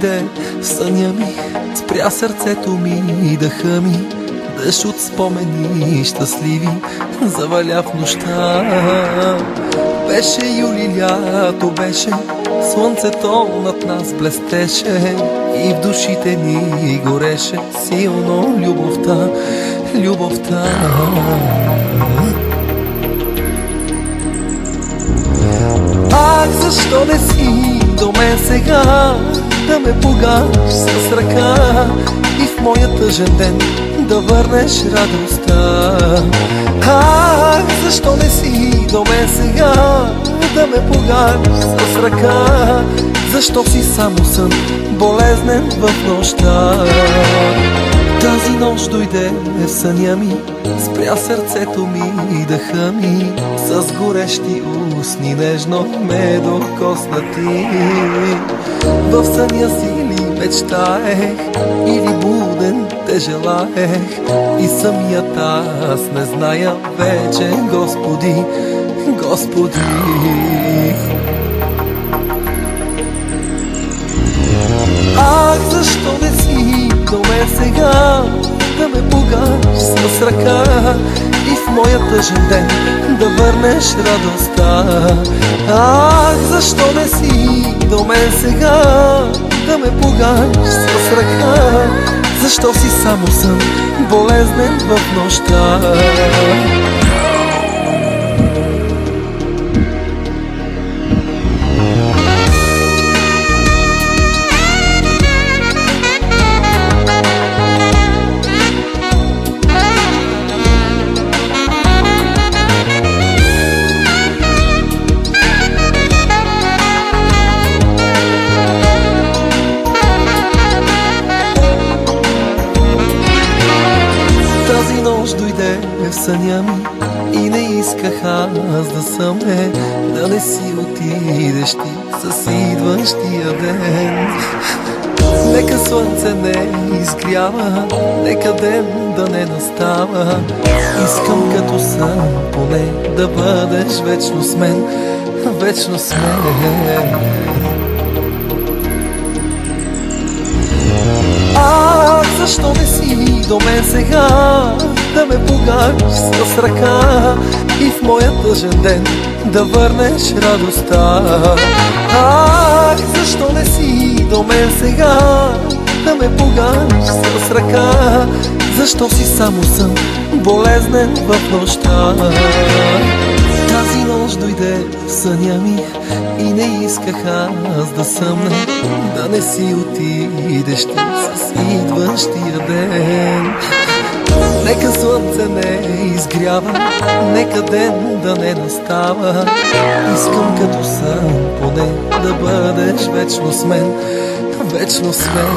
дойде в съня ми, спря сърцето ми и дъха ми. Дъжд от спомени щастливи заваля в нощта. Беше юли, лято беше, слънцето над нас блестеше и в душите ни гореше силно любовта, любовта. Ах, защо не си до мен сега, да ме погаш с ръка и в моя тъжен ден да върнеш радостта. Ах, защо не си до мен сега, да ме погаш с ръка, защо си само сън, болезнен в нощта. Тази нощ дойде в съня ми, спря сърцето ми и дъха ми, с горещи устни нежно ме докосна ти. В съня си ли мечтаех или буден те желаех, и самият аз не зная вече, Господи, Господи. Ах, защо не си до мен сега, да ме погаш с ръка и в моя тъжен ден да върнеш радостта. Ах, защо не си до мен сега, да ме погаш с ръка, защо си само сън, болезнен в нощта. Дойде в съня ми и не исках аз да съм да не си отидеш ти с идващия ден. Нека слънце не изгрява, нека ден да не настава. Искам като сън поне да бъдеш вечно с мен, вечно с мен. А защо не си до мен сега, да ме погаш с ръка и в моя тъжен ден да върнеш радостта. Ах, защо не си до мен сега, да ме погаш с ръка, защо си само сън, болезнен в нощта. Тази нощ дойде в съня ми и не исках аз да съмна, да не си отидеш ти с идващия ден. Нека слънце не изгрява, нека ден да не настава. Искам като сън поне да бъдеш вечно с мен, вечно с мен.